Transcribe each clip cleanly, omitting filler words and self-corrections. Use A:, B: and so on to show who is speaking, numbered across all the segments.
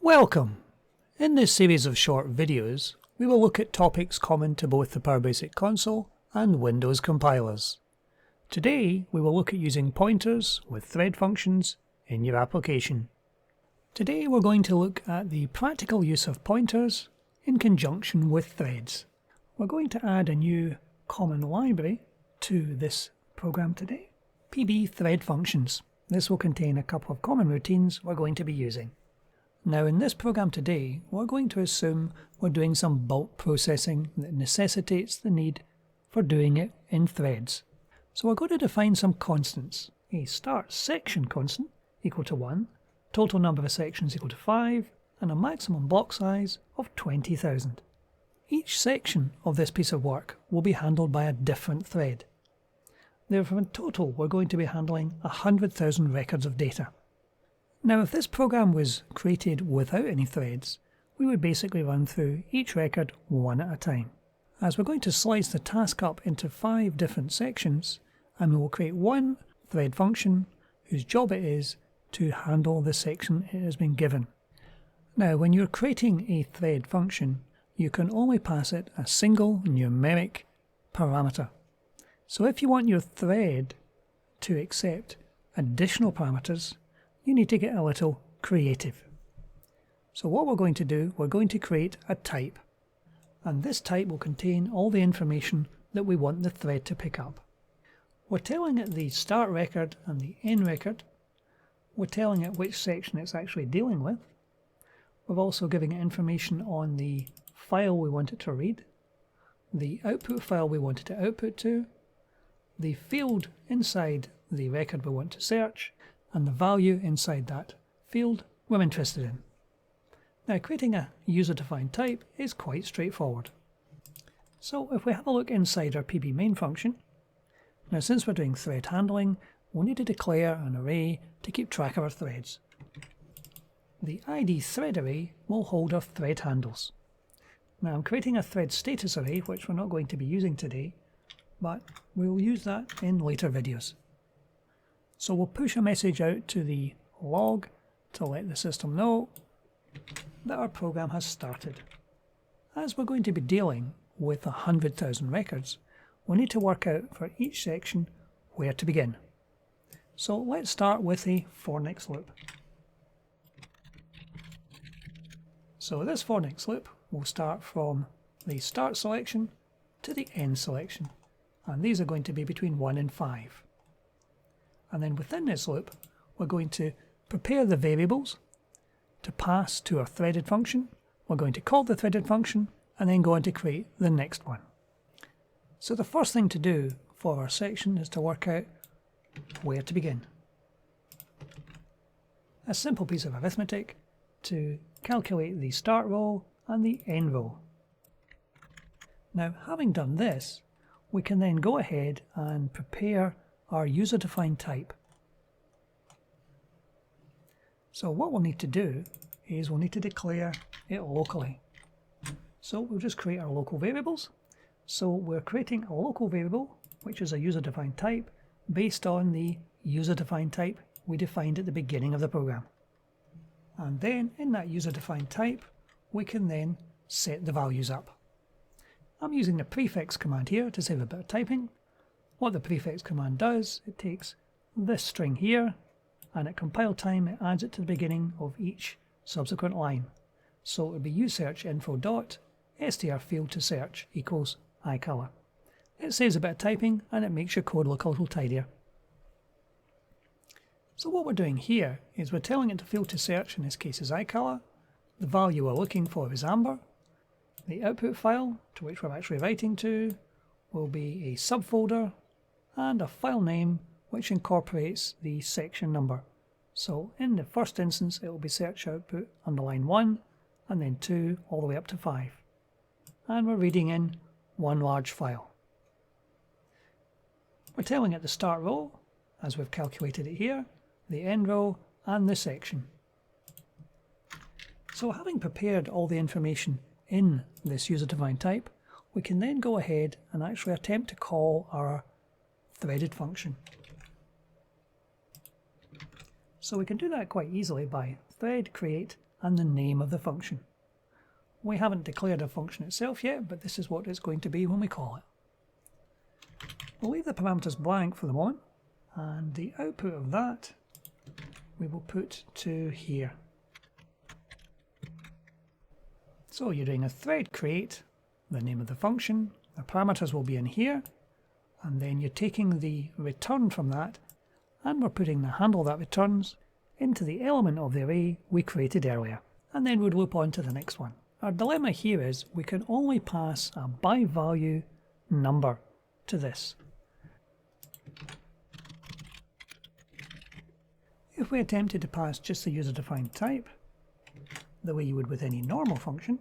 A: Welcome! In this series of short videos, we will look at topics common to both the PowerBasic console and Windows compilers. Today, we will look at using pointers with thread functions in your application. Today, we're going to look at the practical use of pointers in conjunction with threads. We're going to add a new common library to this program today, PB thread functions. This will contain a couple of common routines we're going to be using. Now in this program today, we're going to assume we're doing some bulk processing that necessitates the need for doing it in threads. So we're going to define some constants. A start section constant equal to 1, total number of sections equal to 5, and a maximum block size of 20,000. Each section of this piece of work will be handled by a different thread. Therefore in total we're going to be handling 100,000 records of data. Now if this program was created without any threads, we would basically run through each record one at a time. As we're going to slice the task up into 5 different sections, and we will create one thread function whose job it is to handle the section it has been given. Now when you're creating a thread function, you can only pass it a single numeric parameter. So if you want your thread to accept additional parameters, you need to get a little creative. So what we're going to do, we're going to create a type. And this type will contain all the information that we want the thread to pick up. We're telling it the start record and the end record. We're telling it which section it's actually dealing with. We're also giving it information on the file we want it to read, the output file we want it to output to, the field inside the record we want to search, and the value inside that field we're interested in. Now creating a user-defined type is quite straightforward. So if we have a look inside our PB main function, now since we're doing thread handling, we'll need to declare an array to keep track of our threads. The ID thread array will hold our thread handles. Now I'm creating a thread status array, which we're not going to be using today, but we'll use that in later videos. So we'll push a message out to the log to let the system know that our program has started. As we're going to be dealing with 100,000 records, we'll need to work out for each section where to begin. So let's start with a for next loop. So this for next loop will start from the start selection to the end selection, and these are going to be between 1 and 5. And then within this loop, we're going to prepare the variables to pass to our threaded function. We're going to call the threaded function and then go on to create the next one. So the first thing to do for our section is to work out where to begin. A simple piece of arithmetic to calculate the start row and the end row. Now having done this, we can then go ahead and prepare our user-defined type. So what we'll need to do is we'll need to declare it locally. So we'll just create our local variables. So we're creating a local variable, which is a user-defined type, based on the user-defined type we defined at the beginning of the program. And then in that user-defined type, we can then set the values up. I'm using the prefix command here to save a bit of typing. What the prefix command does, it takes this string here, and at compile time it adds it to the beginning of each subsequent line. So it would be usearchinfo dot str field to search equals iColor. It saves a bit of typing and it makes your code look a little tidier. So what we're doing here is we're telling it to field to search, in this case is iColor. The value we're looking for is amber. The output file, to which we're actually writing to, will be a subfolder and a file name which incorporates the section number. So in the first instance it will be search output under line 1 and then 2 all the way up to 5. And we're reading in one large file. We're telling it the start row, as we've calculated it here, the end row and the section. So having prepared all the information in this user-defined type, we can then go ahead and actually attempt to call our threaded function. So we can do that quite easily by thread create and the name of the function. We haven't declared a function itself yet, but this is what it's going to be when we call it. We'll leave the parameters blank for the moment, and the output of that we will put to here. So you're doing a thread create, the name of the function, the parameters will be in here, and then you're taking the return from that, and we're putting the handle that returns into the element of the array we created earlier, and then we'll loop on to the next one. Our dilemma here is we can only pass a by value number to this. If we attempted to pass just the user-defined type, the way you would with any normal function,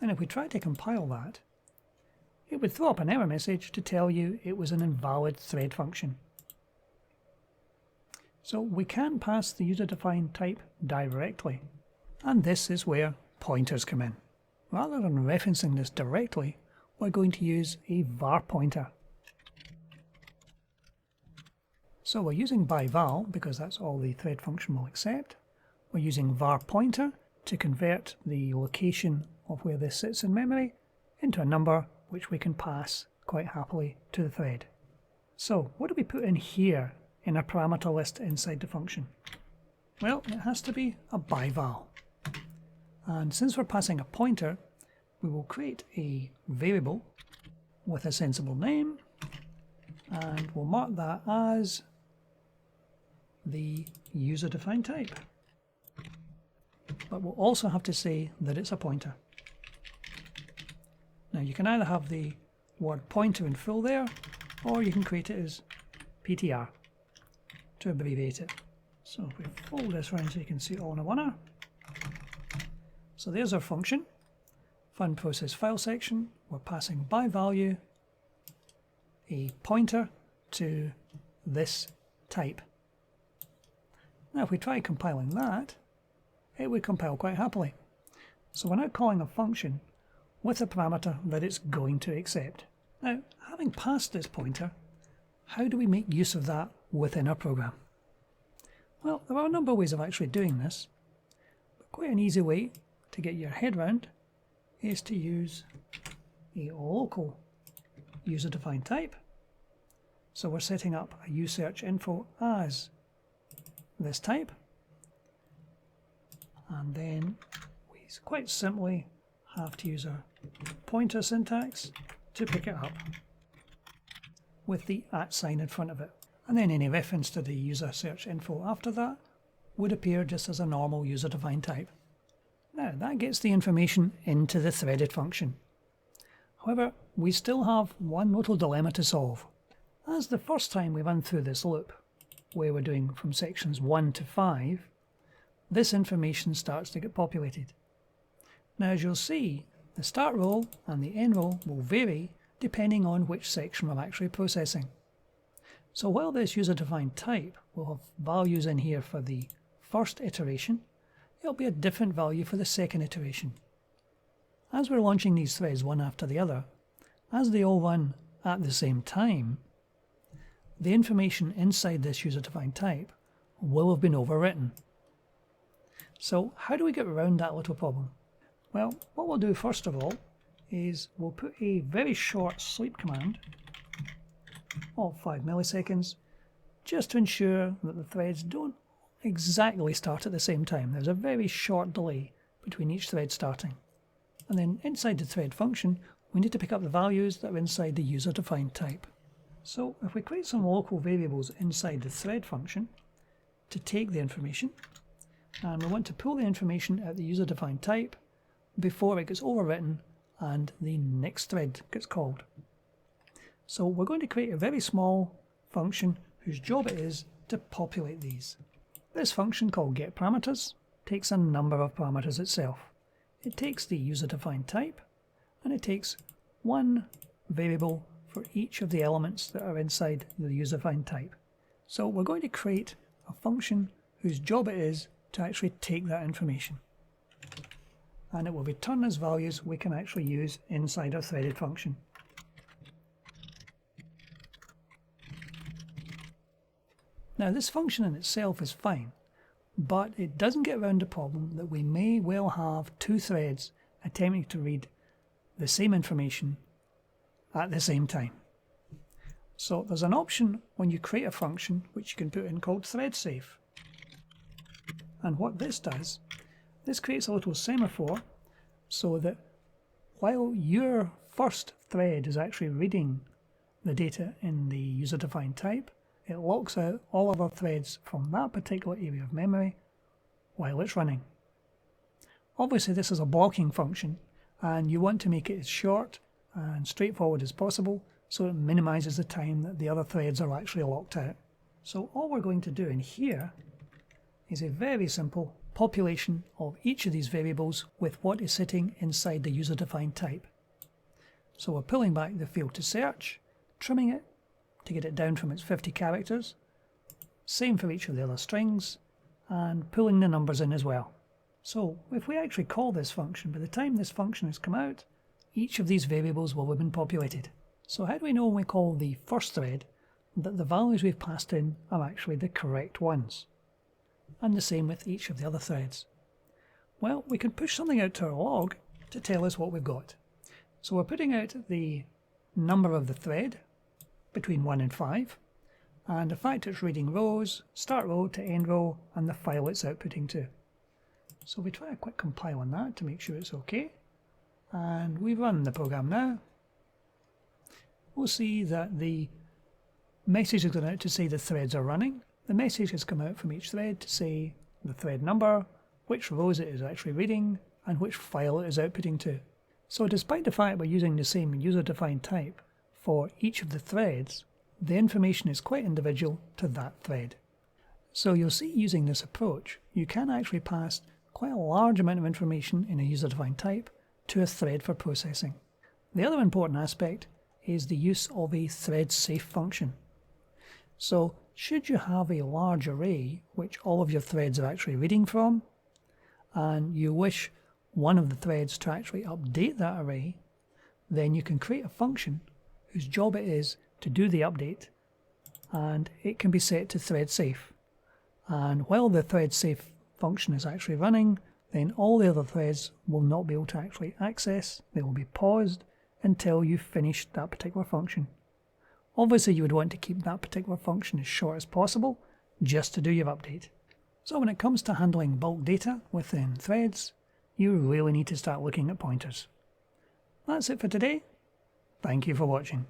A: and if we try to compile that, it would throw up an error message to tell you it was an invalid thread function. So we can pass the user-defined type directly, and this is where pointers come in. Rather than referencing this directly, we're going to use a var pointer. So we're using by val because that's all the thread function will accept. We're using var pointer to convert the location of where this sits in memory into a number which we can pass quite happily to the thread. So what do we put in here in a parameter list inside the function? Well, it has to be a by val. And since we're passing a pointer, we will create a variable with a sensible name, and we'll mark that as the user-defined type. But we'll also have to say that it's a pointer. Now you can either have the word pointer in full there, or you can create it as PTR to abbreviate it. So if we fold this around so you can see it all in a oneer. So there's our function, fun process file section. We're passing by value a pointer to this type. Now if we try compiling that, it would compile quite happily. So we're now calling a function with a parameter that it's going to accept. Now, having passed this pointer, how do we make use of that within our program? Well, there are a number of ways of actually doing this, but quite an easy way to get your head round is to use a local user-defined type. So we're setting up a usearchinfo as this type, and then we quite simply have to use our pointer syntax to pick it up with the @ sign in front of it, and then any reference to the user search info after that would appear just as a normal user-defined type. Now that gets the information into the threaded function. However, we still have one little dilemma to solve. As the first time we run through this loop, where we're doing from sections 1 to 5, this information starts to get populated. Now as you'll see, the start row and the end row will vary depending on which section we're actually processing. So while this user-defined type will have values in here for the first iteration, it'll be a different value for the second iteration. As we're launching these threads one after the other, as they all run at the same time, the information inside this user-defined type will have been overwritten. So how do we get around that little problem? Well, what we'll do first of all is we'll put a very short sleep command of 5 milliseconds just to ensure that the threads don't exactly start at the same time. There's a very short delay between each thread starting. And then inside the thread function, we need to pick up the values that are inside the user-defined type. So if we create some local variables inside the thread function to take the information, and we want to pull the information at the user-defined type before it gets overwritten and the next thread gets called. So we're going to create a very small function whose job it is to populate these. This function called getParameters takes a number of parameters itself. It takes the user-defined type, and it takes one variable for each of the elements that are inside the user-defined type. So we're going to create a function whose job it is to actually take that information. and it will return us values we can actually use inside our threaded function. Now this function in itself is fine, but it doesn't get around the problem that we may well have two threads attempting to read the same information at the same time. So there's an option when you create a function which you can put in called threadSafe. And what this does, this creates a little semaphore so that while your first thread is actually reading the data in the user-defined type, it locks out all other threads from that particular area of memory while it's running. Obviously this is a blocking function and you want to make it as short and straightforward as possible so it minimizes the time that the other threads are actually locked out. So all we're going to do in here is a very simple population of each of these variables with what is sitting inside the user-defined type. So we're pulling back the field to search, trimming it to get it down from its 50 characters, same for each of the other strings, and pulling the numbers in as well. So if we actually call this function, by the time this function has come out, each of these variables will have been populated. So how do we know when we call the first thread that the values we've passed in are actually the correct ones? And the same with each of the other threads. Well, we can push something out to our log to tell us what we've got. So we're putting out the number of the thread between 1 and 5, and the fact it's reading rows, start row to end row, and the file it's outputting to. So we try a quick compile on that to make sure it's okay, and we run the program now. We'll see that the message has gone out to say the threads are running. The message has come out from each thread to say the thread number, which rows it is actually reading, and which file it is outputting to. So despite the fact we're using the same user-defined type for each of the threads, the information is quite individual to that thread. So you'll see using this approach, you can actually pass quite a large amount of information in a user-defined type to a thread for processing. The other important aspect is the use of a threadSafe function. So should you have a large array which all of your threads are actually reading from, and you wish one of the threads to actually update that array, then you can create a function whose job it is to do the update, and it can be set to threadSafe. And while the threadSafe function is actually running, then all the other threads will not be able to actually access. They will be paused until you've finished that particular function. Obviously you would want to keep that particular function as short as possible just to do your update. So when it comes to handling bulk data within threads, you really need to start looking at pointers. That's it for today. Thank you for watching.